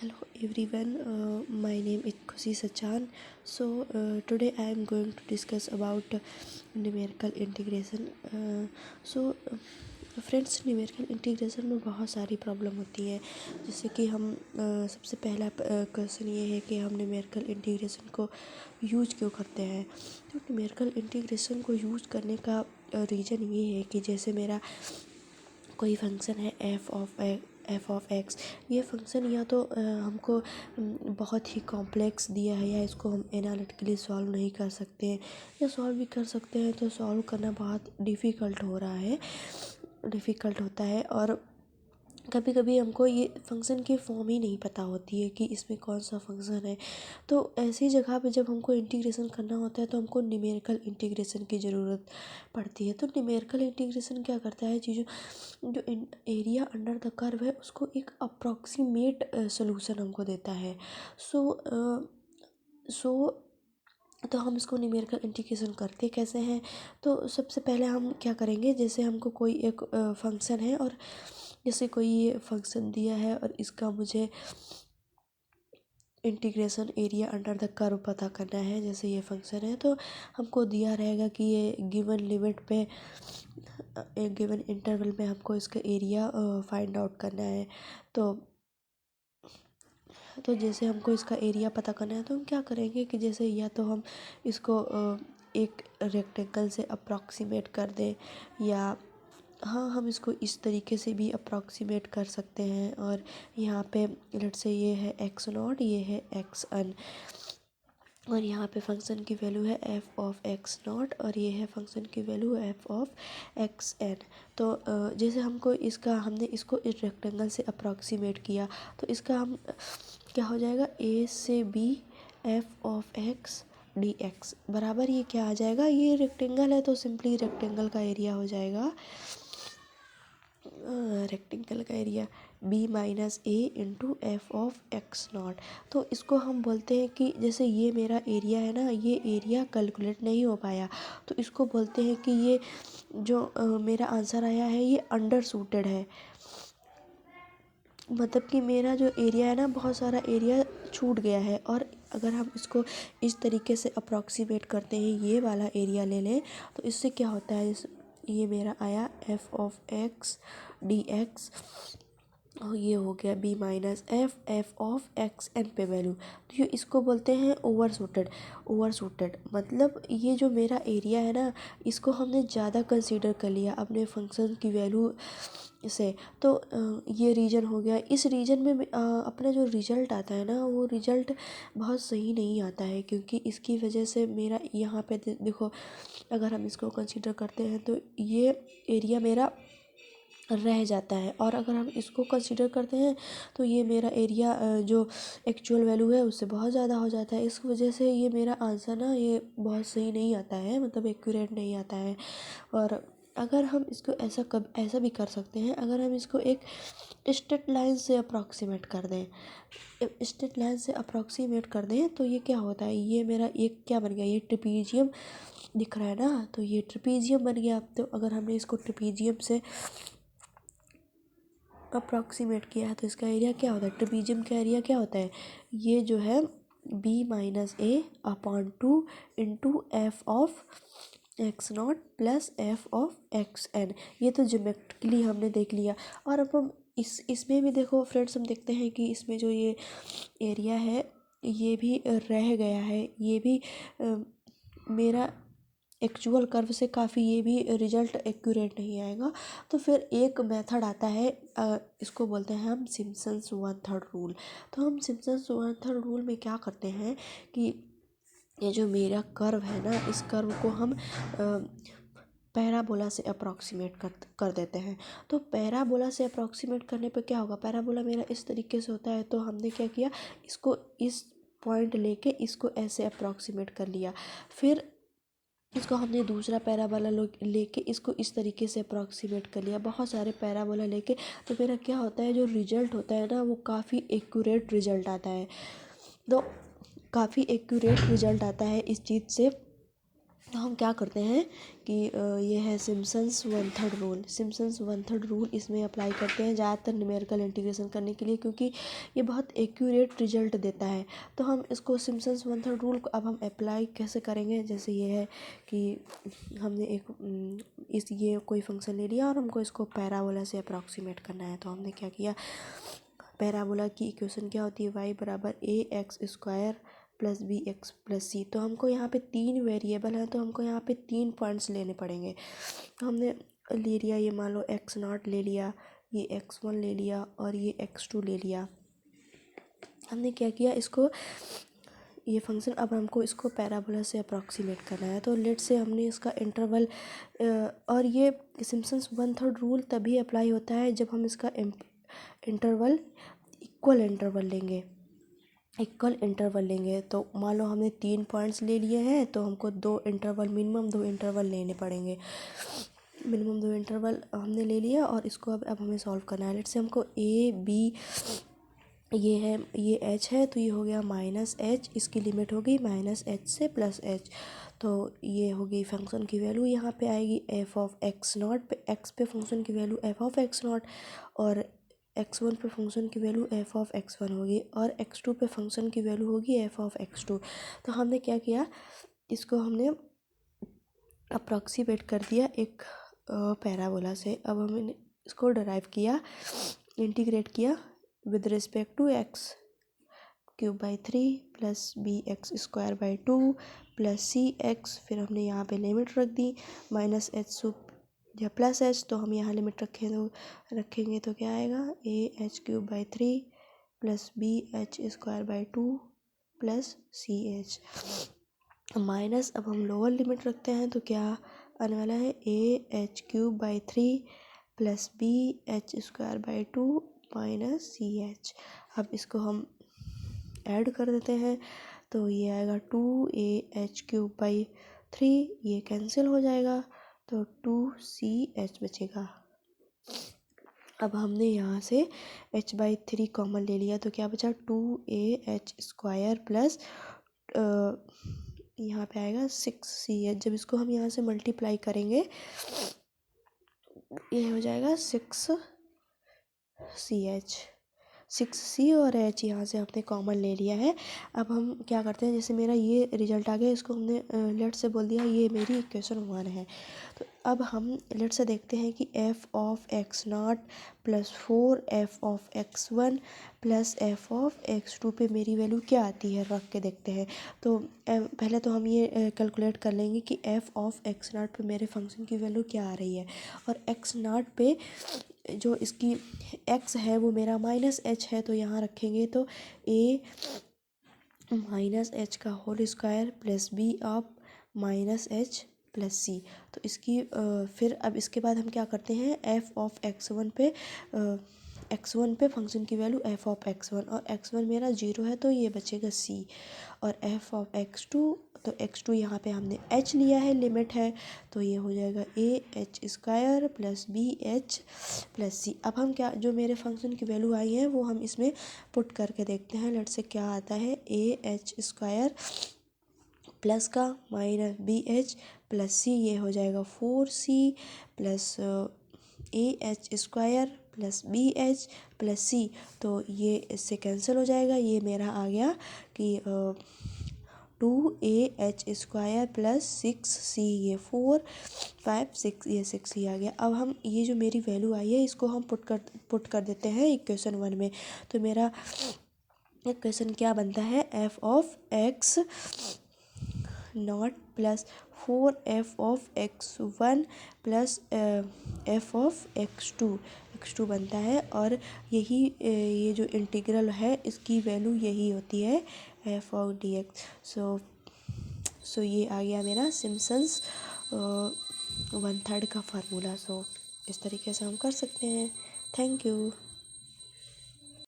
Hello everyone, my name is Khushi Sachan. Today I am going to discuss about numerical integration. Friends, numerical integration में बहुत सारी problem होती है। जैसे कि हम सबसे पहला क्वेश्चन ये है कि हम न्यूमेरिकल इंटीग्रेशन को यूज क्यों करते हैं। तो न्यूमेरिकल इंटीग्रेशन को यूज करने का रीज़न ये है कि जैसे मेरा कोई फंक्शन है एफ ऑफ एक्स। ये फंक्शन या तो हमको बहुत ही कॉम्प्लेक्स दिया है या इसको हम एनालिटिकली सॉल्व नहीं कर सकते हैं, या सॉल्व भी कर सकते हैं तो सॉल्व करना बहुत डिफ़िकल्ट होता है। और कभी कभी हमको ये फंक्शन की फॉर्म ही नहीं पता होती है कि इसमें कौन सा फंक्शन है। तो ऐसी जगह पे जब हमको इंटीग्रेशन करना होता है तो हमको न्यूमेरिकल इंटीग्रेशन की ज़रूरत पड़ती है। तो न्यूमेरिकल इंटीग्रेशन क्या करता है, चीज़ों जो एरिया अंडर द कर्व है उसको एक अप्रॉक्सीमेट सोल्यूशन हमको देता है। सो तो हम इसको न्यूमेरिकल इंटीग्रेशन करते कैसे हैं। तो सबसे पहले हम क्या करेंगे, जैसे हमको कोई एक फंक्शन है और जैसे कोई ये फंक्शन दिया है और इसका मुझे integration area under the curve पता करना है। जैसे ये फंक्शन है तो हमको दिया रहेगा कि ये गिवन लिमिट पे एक गिवन इंटरवल में हमको इसका एरिया फाइंड आउट करना है। तो जैसे हमको इसका एरिया पता करना है तो हम क्या करेंगे कि जैसे या तो हम इसको एक रेक्टेंगल से अप्रॉक्सीमेट कर दें, या हाँ हम इसको इस तरीके से भी अप्रॉक्सीमेट कर सकते हैं। और यहाँ पे लेट से ये है एक्स नॉट, ये है एक्स अन, और यहाँ पे फंक्शन की वैल्यू है एफ ऑफ एक्स नॉट, और ये है फंक्शन की value F of X N. तो जैसे हमने इसको इस रेक्टेंगल से अप्रॉक्सीमेट किया तो इसका हम क्या हो जाएगा, ए से B F of X D X बराबर ये क्या आ जाएगा, ये रेक्टेंगल है तो सिंपली रेक्टेंगल का एरिया हो जाएगा, रेक्टेंगल का area B minus A into F of X nought. तो इसको हम बोलते हैं कि जैसे ये मेरा एरिया है ना, ये एरिया कैलकुलेट नहीं हो पाया तो इसको बोलते हैं कि ये जो मेरा आंसर आया है ये अंडर सूटेड है। मतलब कि मेरा जो एरिया है ना, बहुत सारा एरिया छूट गया है। और अगर हम इसको इस तरीके से अप्रॉक्सीमेट करते हैं, ये वाला एरिया ले लें तो इससे क्या होता है, ये मेरा आया F of X D X, और ये हो गया B minus F of X N पे वैल्यू। तो ये इसको बोलते हैं ओवर सूटेड मतलब ये जो मेरा एरिया है ना, इसको हमने ज़्यादा कंसीडर कर लिया अपने फंक्शन की वैल्यू से। तो ये रीजन हो गया। इस रीजन में अपना जो रिजल्ट आता है ना, वो रिजल्ट बहुत सही नहीं आता है, क्योंकि इसकी वजह से मेरा यहाँ पे देखो, अगर हम इसको कंसीडर करते हैं तो ये एरिया मेरा रह जाता है। और अगर हम इसको कंसीडर करते हैं तो ये मेरा एरिया जो एक्चुअल वैल्यू है उससे बहुत ज़्यादा हो जाता है। इस वजह से ये मेरा आंसर ना ये बहुत सही नहीं आता है, मतलब एक्यूरेट नहीं आता है। और अगर हम इसको ऐसा भी कर सकते हैं, अगर हम इसको एक स्ट्रेट लाइन से अप्रॉक्सीमेट कर दें, तो ये क्या होता है, ये मेरा एक क्या बन गया, ये ट्रिपीजियम दिख रहा है ना, तो ये ट्रिपीजियम बन गया। तो अगर हमने इसको ट्रिपीजियम से अप्रॉक्सीमेट किया है तो इसका एरिया क्या होता है, ट्रिपीजियम का एरिया क्या होता है, ये जो है B minus A upon two into F of X nought plus F of X N. ये तो ज्योमेट्रिकली हमने देख लिया। और अब हम इसमें भी देखो फ्रेंड्स, हम देखते हैं कि इसमें जो ये एरिया है ये भी रह गया है, ये भी मेरा एक्चुअल कर्व से काफ़ी ये भी रिजल्ट एक्यूरेट नहीं आएगा। तो फिर एक मेथड आता है, इसको बोलते हैं हम सिम्पसन्स 1/3 रूल। तो हम सिम्पसन्स 1/3 रूल में क्या करते हैं कि ये जो मेरा कर्व है ना, इस कर्व को हम पैराबोला से अप्रॉक्सीमेट कर देते हैं। तो पैराबोला से अप्रॉक्सीमेट करने पे क्या होगा, पैराबोला मेरा इस तरीके से होता है, तो हमने क्या किया, इसको इस पॉइंट लेके इसको ऐसे अप्रॉक्सीमेट कर लिया। फिर इसको हमने दूसरा पैराबोला लेके इसको इस तरीके से अप्रॉक्सीमेट कर लिया, बहुत सारे पैराबोला लेके। तो मेरा क्या होता है, जो रिजल्ट होता है ना, वो काफ़ी एक्यूरेट रिजल्ट आता है। तो काफ़ी एक्यूरेट रिजल्ट आता है इस चीज़ से। तो हम क्या करते हैं कि ये है Simpson's one third rule. Simpson's one third rule इसमें अप्लाई करते हैं ज़्यादातर न्यूमेरिकल इंटीग्रेशन करने के लिए, क्योंकि ये बहुत एक्यूरेट रिजल्ट देता है। तो हम इसको सिम्पसन्स वन थर्ड रूल को अब हम अप्लाई कैसे करेंगे, जैसे ये है कि हमने ये कोई फंक्शन ले लिया और हमको इसको पैराबोला से अप्रॉक्सीमेट करना है। तो हमने क्या किया, पैराबोला की इक्वेशन क्या होती है, y बराबर a x square plus b x plus c. तो हमको यहाँ पे 3 वेरिएबल हैं, तो हमको यहाँ पे 3 पॉइंट्स लेने पड़ेंगे। तो हमने ले लिया, ये मान लो x0 ले लिया, ये x1 ले लिया और ये x2 ले लिया। हमने क्या किया, इसको ये फंक्शन अब हमको इसको पैराबोला से अप्रॉक्सीमेट करना है। तो लेट से हमने इसका इंटरवल, और ये सिम्पसन्स वन थर्ड रूल तभी अप्लाई होता है जब हम इसका इंटरवल इक्वल इंटरवल लेंगे। तो मान लो हमने 3 पॉइंट्स ले लिए हैं, तो हमको मिनिमम 2 इंटरवल लेने पड़ेंगे। मिनिमम 2 इंटरवल हमने ले लिया और इसको अब हमें सॉल्व करना है। लेट से हमको ए बी, ये h है, तो ये हो गया -h, इसकी लिमिट होगी -h से +h। तो ये होगी फंक्शन की वैल्यू, यहाँ पे आएगी f ऑफ x0 पे, x पे फंक्शन की वैल्यू f ऑफ x0 और x1 पे फंक्शन की वैल्यू f ऑफ x1 होगी और x2 पे फंक्शन की वैल्यू होगी f ऑफ x2। तो हमने क्या किया, इसको हमने अप्रॉक्सीमेट कर दिया एक पैराबोला से। अब हमने इसको डराइव किया, इंटीग्रेट किया with respect to x³/3 plus bx²/2 plus cx, फिर हमने यहाँ पे लिमिट रख दी -h या +h। तो हम यहाँ लिमिट रखेंगे तो क्या आएगा, ah³/3 plus bh²/2 plus ch minus, अब हम लोअर लिमिट रखते हैं तो क्या आने वाला है, ah³/3 plus bh²/2 minus ch। अब इसको हम ऐड कर देते हैं तो ये आएगा 2ah³/3, ये कैंसिल हो जाएगा तो 2ch बचेगा। अब हमने यहाँ से h/3 कॉमन ले लिया तो क्या बचा, 2ah² प्लस यहाँ पे आएगा 6ch। जब इसको हम यहाँ से मल्टीप्लाई करेंगे ये हो जाएगा 6c और h यहाँ से हमने कॉमन ले लिया है। अब हम क्या करते हैं, जैसे मेरा ये रिजल्ट आ गया, इसको हमने लेट से बोल दिया ये मेरी इक्वेशन 1 है। तो अब हम लेट से देखते हैं कि f of x0 plus 4f of x1 plus f of x2 पे मेरी वैल्यू क्या आती है, रख के देखते हैं। तो पहले तो हम ये कैलकुलेट कर लेंगे कि f ऑफ x0 पे मेरे फंक्शन की वैल्यू क्या आ रही है, और x0 पे जो इसकी x है वो मेरा -h है, तो यहाँ रखेंगे तो a -h का whole square plus b of -h plus c. तो इसकी फिर अब इसके बाद हम क्या करते हैं, f ऑफ x1 पे फंक्शन की वैल्यू f ऑफ x1, और x1 मेरा 0 है तो ये बचेगा c, और f ऑफ x2, तो x2 यहाँ पे हमने h लिया है, लिमिट है, तो ये हो जाएगा ah² प्लस bh प्लस सी। अब हम क्या, जो मेरे फंक्शन की वैल्यू आई है वो हम इसमें पुट करके देखते हैं। लेट से क्या आता है, ah² प्लस का माइनस bh प्लस c, ये हो जाएगा 4c plus ah² plus bh plus c। तो ये इससे कैंसिल हो जाएगा, ये मेरा आ गया कि 2ah² प्लस 6c, ये 4 5 6, ये 6 ही आ गया। अब हम ये जो मेरी वैल्यू आई है इसको हम पुट कर देते हैं इक्वेशन 1 में। तो मेरा इक्वेशन क्या बनता है, f of x0 plus 4f of x1 plus f of x2 बनता है, और यही ये जो इंटीग्रल है इसकी वैल्यू यही होती है f ऑफ dx। सो ये आ गया मेरा सिम्पसन्स 1/3 का फार्मूला। सो इस तरीके से हम कर सकते हैं। Thank you.